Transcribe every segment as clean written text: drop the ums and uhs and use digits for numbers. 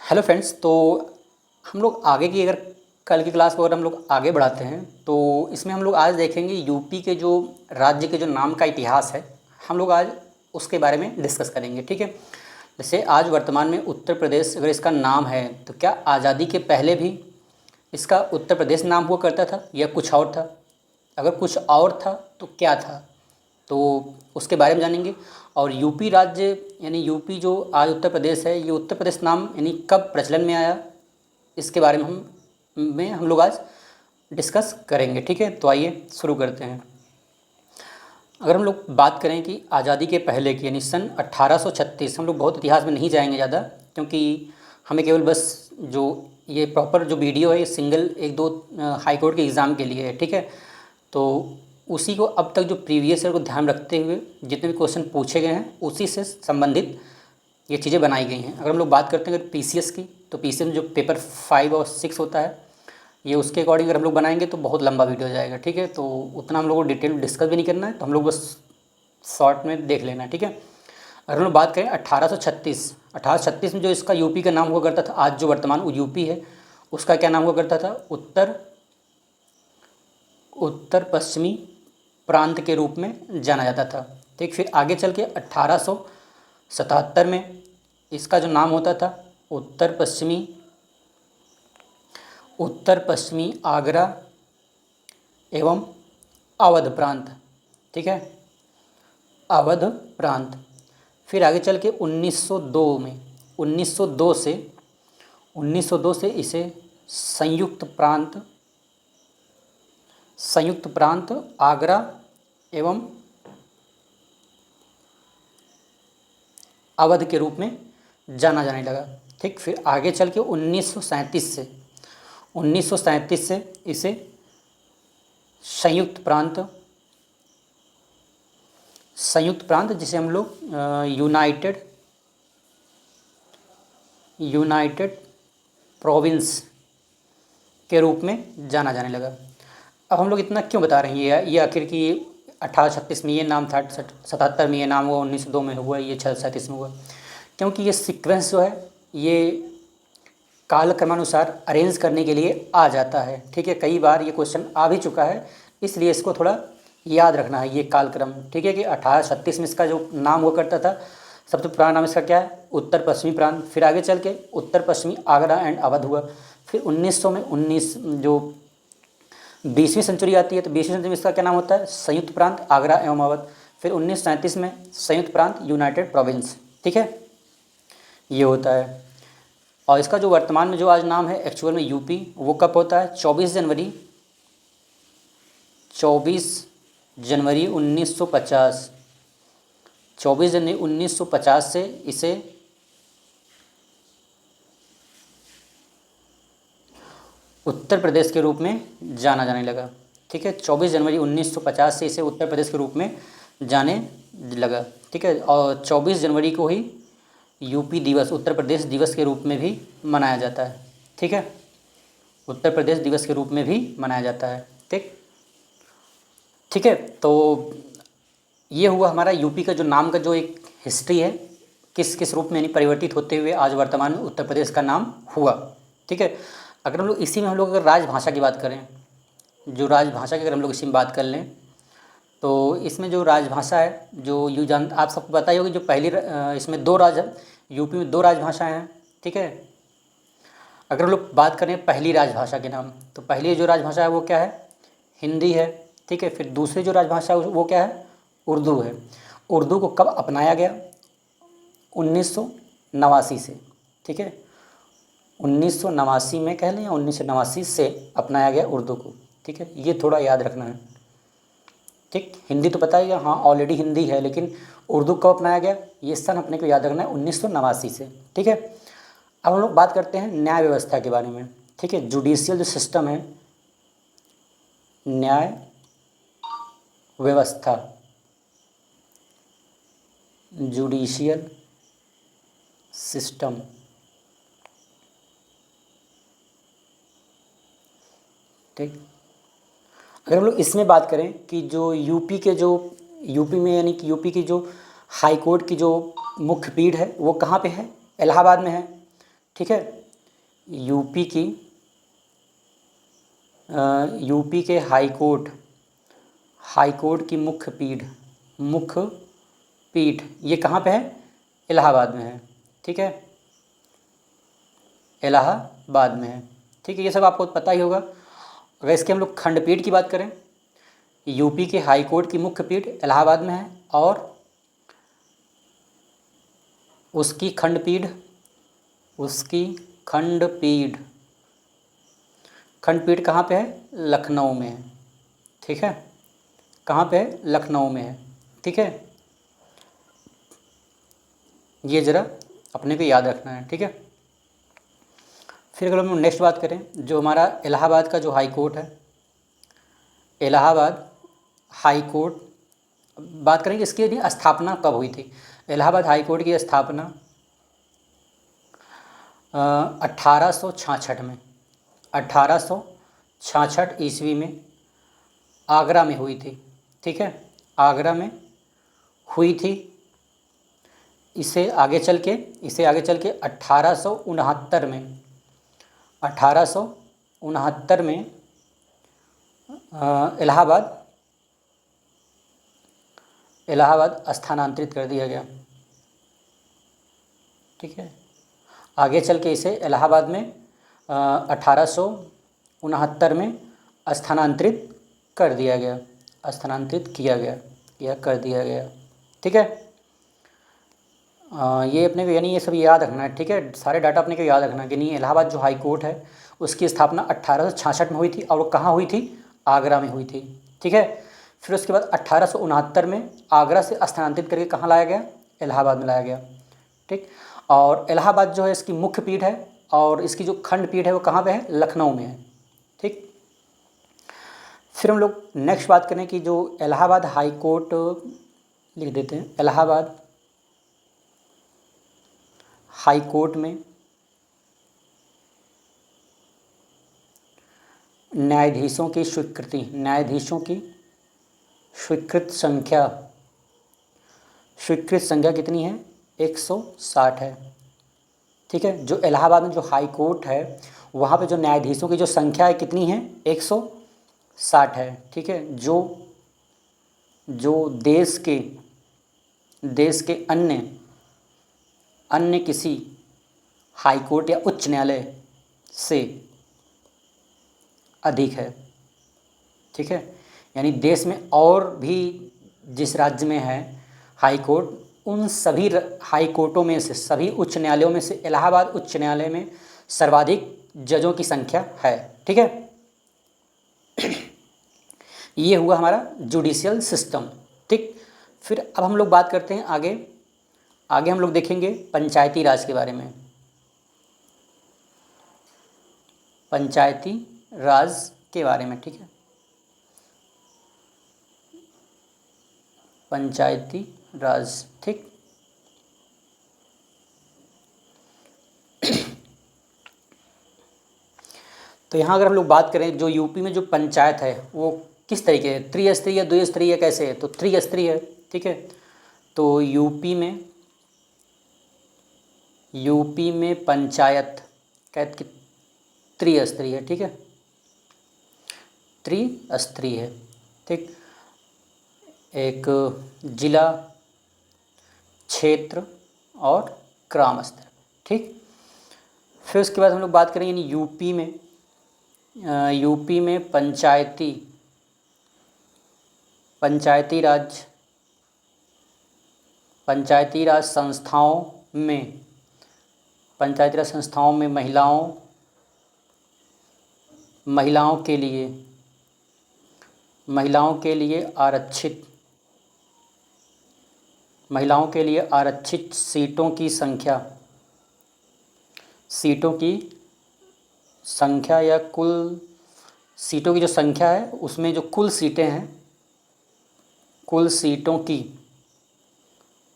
Hello friends. तो हम लोग आगे की, अगर कल की क्लास को अगर हम लोग आगे बढ़ाते हैं तो इसमें हम लोग आज देखेंगे यूपी के जो राज्य के जो नाम का इतिहास है, हम लोग आज उसके बारे में डिस्कस करेंगे। ठीक है। जैसे आज वर्तमान में उत्तर प्रदेश अगर इसका नाम है तो क्या आज़ादी के पहले भी इसका उत्तर प्रदेश नाम हुआ करता था या कुछ और था? अगर कुछ और था तो क्या था, तो उसके बारे में जानेंगे। और यूपी राज्य यानी यूपी जो आज उत्तर प्रदेश है, ये उत्तर प्रदेश नाम यानी कब प्रचलन में आया, इसके बारे में हम लोग आज डिस्कस करेंगे। ठीक है, तो आइए शुरू करते हैं। अगर हम लोग बात करें कि आज़ादी के पहले की यानी सन 1836, हम लोग बहुत इतिहास में नहीं जाएंगे ज़्यादा, क्योंकि हमें केवल बस जो ये प्रॉपर जो वीडियो है ये सिंगल एक दो हाई कोर्ट के एग्ज़ाम के लिए है। ठीक है, तो उसी को अब तक जो प्रीवियस ईयर को ध्यान रखते हुए जितने भी क्वेश्चन पूछे गए हैं उसी से संबंधित ये चीज़ें बनाई गई हैं। अगर हम लोग बात करते हैं अगर पीसीएस की, तो पीसीएस में जो पेपर 5 और 6 होता है, ये उसके अकॉर्डिंग अगर हम लोग बनाएंगे तो बहुत लंबा वीडियो हो जाएगा। ठीक है, तो उतना हम लोग को डिटेल डिस्कस भी नहीं करना है, तो हम लोग बस शॉर्ट में देख लेना है। ठीक है, अगर हम लोग बात करें 1836 में जो इसका यूपी का नाम हुआ करता था, आज जो वर्तमान यूपी है उसका क्या नाम हुआ करता था? उत्तर पश्चिमी प्रांत के रूप में जाना जाता था। ठीक, फिर आगे चल के 1877 में इसका जो नाम होता था उत्तर पश्चिमी आगरा एवं अवध प्रांत। ठीक है, अवध प्रांत। फिर आगे चल के 1902 से इसे संयुक्त प्रांत आगरा एवं अवध के रूप में जाना जाने लगा। ठीक, फिर आगे चल के 1937 से इसे संयुक्त प्रांत जिसे हम लोग यूनाइटेड प्रोविंस के रूप में जाना जाने लगा। अब हम लोग इतना क्यों बता रहे हैं? ये आखिर कि 1836 में ये नाम था, 77 में ये नाम हुआ, 1902 में हुआ, ये 37 में हुआ, क्योंकि ये सीक्वेंस जो है ये कालक्रमानुसार अरेंज करने के लिए आ जाता है। ठीक है, कई बार ये क्वेश्चन आ भी चुका है, इसलिए इसको थोड़ा याद रखना है ये कालक्रम। ठीक है, कि 1836 में इसका जो नाम हुआ करता था, सबसे पुराना नाम इसका क्या है? उत्तर पश्चिमी प्रांत। फिर आगे चल के उत्तर पश्चिमी आगरा एंड अवध हुआ। फिर 1900 में 20वीं सेंचुरी आती है, तो 20वीं सेंचुरी में इसका क्या नाम होता है? संयुक्त प्रांत आगरा एवं अवध। फिर 1937 में संयुक्त प्रांत यूनाइटेड प्रोविंस। ठीक है, ये होता है। और इसका जो वर्तमान में जो आज नाम है एक्चुअल में यूपी, वो कब होता है? 24 जनवरी 1950। 24 जनवरी 1950 से इसे उत्तर प्रदेश के रूप में जाना जाने लगा। ठीक है, 24 जनवरी 1950 से इसे उत्तर प्रदेश के रूप में जाने लगा। ठीक है, और 24 जनवरी को ही यूपी दिवस, उत्तर प्रदेश दिवस के रूप में भी मनाया जाता है। ठीक है, उत्तर प्रदेश दिवस के रूप में भी मनाया जाता है। ठीक है, तो ये हुआ हमारा यूपी का जो नाम का जो एक हिस्ट्री है, किस किस रूप में यानी परिवर्तित होते हुए आज वर्तमान में उत्तर प्रदेश का नाम हुआ। ठीक है, अगर हम लोग इसी में हम लोग अगर राजभाषा की बात करें, जो राजभाषा की अगर हम लोग इसी में बात कर लें, तो इसमें जो राजभाषा है जो आप सबको पता ही होगी, जो पहली इसमें यूपी में 2 राजभाषाएँ हैं। ठीक है, अगर हम लोग बात करें पहली राजभाषा के नाम, तो पहली जो राजभाषा है वो क्या है? हिंदी है। ठीक है, फिर दूसरी जो राजभाषा है वो क्या है? उर्दू है। उर्दू को कब अपनाया गया? 1989 से। ठीक है, 1989 में कह लें या 1989 से अपनाया गया उर्दू को। ठीक है, ये थोड़ा याद रखना है। ठीक, हिंदी तो पता ही है, हाँ ऑलरेडी हिंदी है, लेकिन उर्दू कब अपनाया गया ये सन अपने को याद रखना है, 1989 से। ठीक है, अब हम लोग बात करते हैं न्याय व्यवस्था के बारे में। ठीक है, जुडिशियल जो सिस्टम है, न्याय व्यवस्था, जुडिशियल सिस्टम। ठीक, अगर हम लोग इसमें बात करें कि जो यूपी में यानी कि यूपी की जो हाई कोर्ट की जो मुख्य पीठ है वो कहाँ पे है? इलाहाबाद में है। ठीक है। यूपी की यूपी के हाई कोर्ट की मुख्य पीठ ये कहाँ पे है? इलाहाबाद में है, ठीक है, इलाहाबाद में है, ठीक है। ये सब आपको पता ही होगा। अगर इसके हम लोग खंडपीठ की बात करें, यूपी के हाई कोर्ट की मुख्य पीठ इलाहाबाद में है और उसकी खंडपीठ कहाँ पे है? लखनऊ में है, ठीक है। कहाँ पे है? लखनऊ में है, ठीक है। ये ज़रा अपने को याद रखना है, ठीक है। फिर अगर हम नेक्स्ट बात करें, जो हमारा इलाहाबाद का जो हाई कोर्ट है, इलाहाबाद हाई कोर्ट, बात करेंगे इसकी स्थापना कब हुई थी। इलाहाबाद हाई कोर्ट की स्थापना 1866 में, 1866 ईस्वी में आगरा में हुई थी, ठीक है, आगरा में हुई थी। इसे आगे चल के 1869 में इलाहाबाद स्थानांतरित कर दिया गया, ठीक है। आगे चल के इसे इलाहाबाद में 1869 में स्थानांतरित कर दिया गया, ठीक है। ये अपने को यानी ये सब याद रखना है, ठीक है। सारे डाटा अपने को याद रखना है कि नहीं, इलाहाबाद जो हाई कोर्ट है उसकी स्थापना 1866 में हुई थी और वो कहाँ हुई थी? आगरा में हुई थी, ठीक है। फिर उसके बाद 1869 में आगरा से स्थानांतरित करके कहाँ लाया गया? इलाहाबाद में लाया गया, ठीक। और इलाहाबाद जो है इसकी मुख्य पीठ है और इसकी जो खंडपीठ है वो कहाँ पे है? लखनऊ में है, ठीक। फिर हम लोग नेक्स्ट बात करें कि जो इलाहाबाद हाई कोर्ट, लिख देते हैं, इलाहाबाद हाई कोर्ट में न्यायाधीशों की स्वीकृत संख्या कितनी है? 160 है, ठीक है। जो इलाहाबाद में जो हाई कोर्ट है वहाँ पे जो न्यायाधीशों की जो संख्या है कितनी है? 160 है, ठीक है। जो देश के अन्य किसी हाई कोर्ट या उच्च न्यायालय से अधिक है, ठीक है। यानी देश में और भी जिस राज्य में है हाई कोर्ट, उन सभी हाई कोर्टों में से, सभी उच्च न्यायालयों में से इलाहाबाद उच्च न्यायालय में सर्वाधिक जजों की संख्या है, ठीक है। ये हुआ हमारा जुडिशियल सिस्टम, ठीक। फिर अब हम लोग बात करते हैं आगे हम लोग देखेंगे पंचायती राज के बारे में। पंचायती राज के बारे में, ठीक है, पंचायती राज, ठीक। तो यहाँ अगर हम लोग बात करें जो यूपी में जो पंचायत है वो किस तरीके है, त्रिस्तरीय, द्विस्तरीय, कैसे है? तो त्रिस्तरीय है, ठीक है। तो यूपी में पंचायत की त्रिस्तरीय है, ठीक है, त्रिस्तरीय है, ठीक। एक जिला, क्षेत्र और ग्राम स्तर, ठीक। फिर उसके बाद हम लोग बात करें यानी यूपी में पंचायती राज संस्थाओं में महिलाओं के लिए आरक्षित सीटों की संख्या या कुल सीटों की जो संख्या है उसमें जो कुल सीटें हैं, कुल सीटों की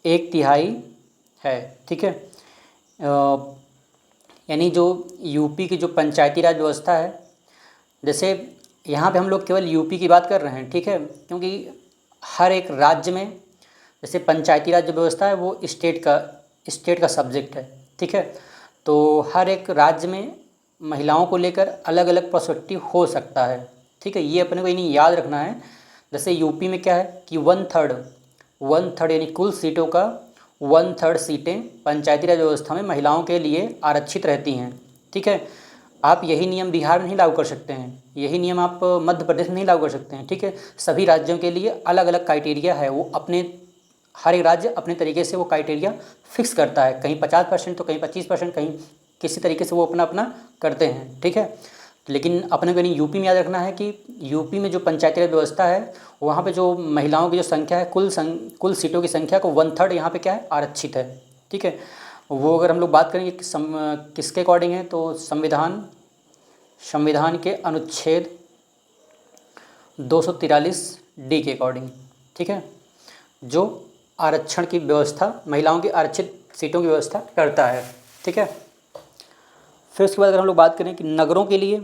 1/3 है, ठीक है। यानी जो यूपी की जो पंचायती राज व्यवस्था है, जैसे यहाँ पे हम लोग केवल यूपी की बात कर रहे हैं, ठीक है, क्योंकि हर एक राज्य में जैसे पंचायती राज जो व्यवस्था है वो स्टेट का सब्जेक्ट है, ठीक है। तो हर एक राज्य में महिलाओं को लेकर अलग अलग पर्सपेक्टिव हो सकता है, ठीक है। ये अपने को इन्हें याद रखना है। जैसे यूपी में क्या है कि 1/3 यानी कुल सीटों का 1/3 सीटें पंचायती राज व्यवस्था में महिलाओं के लिए आरक्षित रहती हैं, ठीक है। आप यही नियम बिहार में नहीं लागू कर सकते हैं, यही नियम आप मध्य प्रदेश में नहीं लागू कर सकते हैं, ठीक है। सभी राज्यों के लिए अलग अलग क्राइटेरिया है, वो अपने हर एक राज्य अपने तरीके से वो क्राइटेरिया फिक्स करता है, कहीं 50% तो कहीं 25%, कहीं किसी तरीके से वो अपना अपना करते हैं, ठीक है। लेकिन अपने को नहीं यूपी में याद रखना है कि यूपी में जो पंचायती राज व्यवस्था है वहाँ पे जो महिलाओं की जो संख्या है कुल सीटों की संख्या को 1/3 यहाँ पे क्या है आरक्षित है, ठीक है। वो अगर हम लोग बात करेंगे किसके अकॉर्डिंग है तो संविधान के अनुच्छेद 243D के अकॉर्डिंग, ठीक है, जो आरक्षण की व्यवस्था महिलाओं की आरक्षित सीटों की व्यवस्था करता है, ठीक है। फिर उसके बाद अगर हम लोग बात करें कि नगरों के लिए,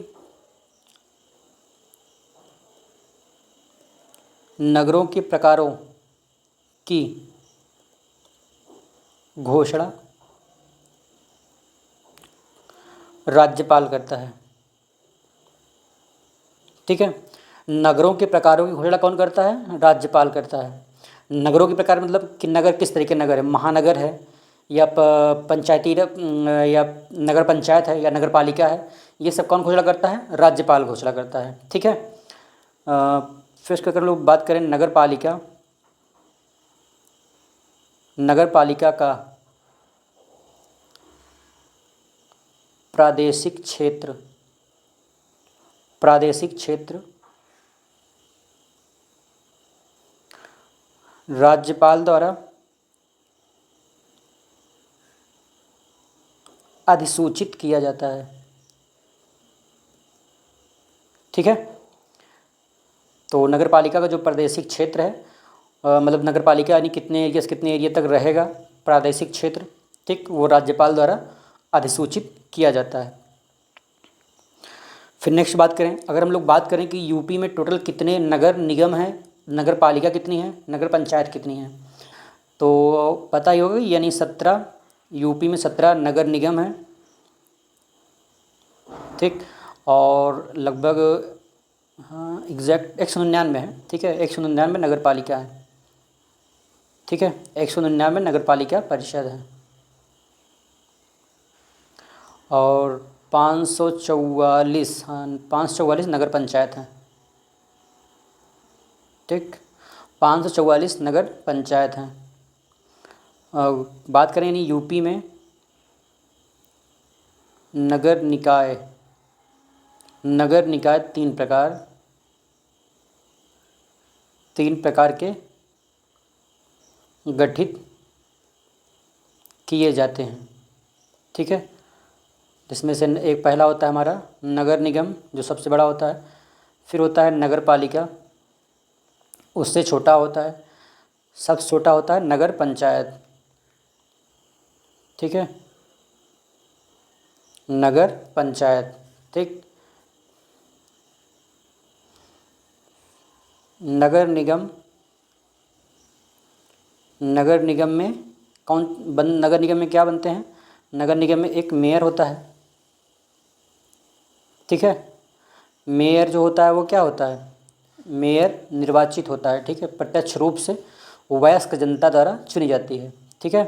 नगरों के प्रकारों की घोषणा राज्यपाल करता है, ठीक है। नगरों के प्रकारों की घोषणा कौन करता है? राज्यपाल करता है। नगरों के प्रकार मतलब कि नगर किस तरीके नगर है, महानगर है या पंचायती या नगर पंचायत है या नगर पालिका है, ये सब कौन घोषणा करता है? राज्यपाल घोषणा करता है, ठीक है। फिर अगर लोग बात करें नगर पालिका का प्रादेशिक क्षेत्र राज्यपाल द्वारा अधिसूचित किया जाता है, ठीक है। तो नगर पालिका का जो प्रादेशिक क्षेत्र है मतलब नगर पालिका यानी कितने एरिया से कितने एरिया तक रहेगा प्रादेशिक क्षेत्र, ठीक, वो राज्यपाल द्वारा अधिसूचित किया जाता है। फिर नेक्स्ट बात करें, अगर हम लोग बात करें कि यूपी में टोटल कितने नगर निगम हैं, नगर पालिका कितनी है, नगर पंचायत कितनी है, तो पता ही होगा यानी 17 यूपी में 17 नगर निगम हैं, ठीक, और लगभग हाँ एग्जैक्ट 199 है, ठीक है, 199 नगर पालिका है, ठीक है, 199 नगर पालिका परिषद है और 544 नगर पंचायत हैं, ठीक, 544 नगर पंचायत हैं। बात करें यानी यूपी में नगर निकाय तीन प्रकार के गठित किए जाते हैं, ठीक है, जिसमें से एक पहला होता है हमारा नगर निगम जो सबसे बड़ा होता है, फिर होता है नगर पालिका, उससे छोटा होता है, सबसे छोटा होता है नगर पंचायत, ठीक है, नगर पंचायत, ठीक। नगर निगम में नगर निगम में क्या बनते हैं? नगर निगम में एक मेयर होता है, ठीक है। मेयर जो होता है वो क्या होता है? मेयर निर्वाचित होता है, ठीक है, प्रत्यक्ष रूप से वयस्क जनता द्वारा चुनी जाती है, ठीक है।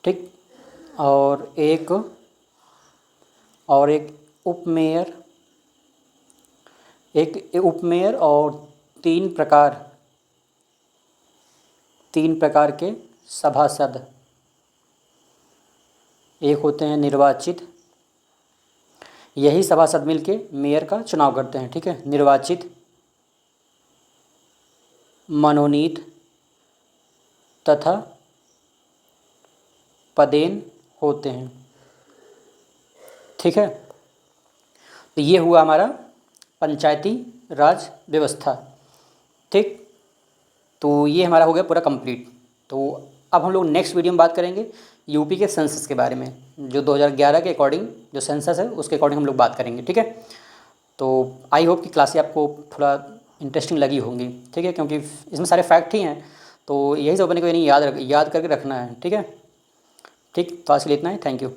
ठीक, और एक उपमेयर और तीन प्रकार के सभासद, एक होते हैं निर्वाचित, यही सभासद मिलके मेयर का चुनाव करते हैं, ठीक है, निर्वाचित, मनोनीत तथा पदेन होते हैं, ठीक है। तो ये हुआ हमारा पंचायती राज व्यवस्था, ठीक। तो ये हमारा हो गया पूरा कंप्लीट। तो अब हम लोग नेक्स्ट वीडियो में बात करेंगे यूपी के सेंसस के बारे में, जो 2011 के अकॉर्डिंग जो सेंसस है उसके अकॉर्डिंग हम लोग बात करेंगे, ठीक है। तो आई होप कि क्लासें आपको थोड़ा इंटरेस्टिंग लगी होंगी, ठीक है, क्योंकि इसमें सारे फैक्ट ही हैं, तो यही सब अपने को यानी याद करके रखना है। ठीक है, ठीक, तो आज के लिए इतना ही। Thank you.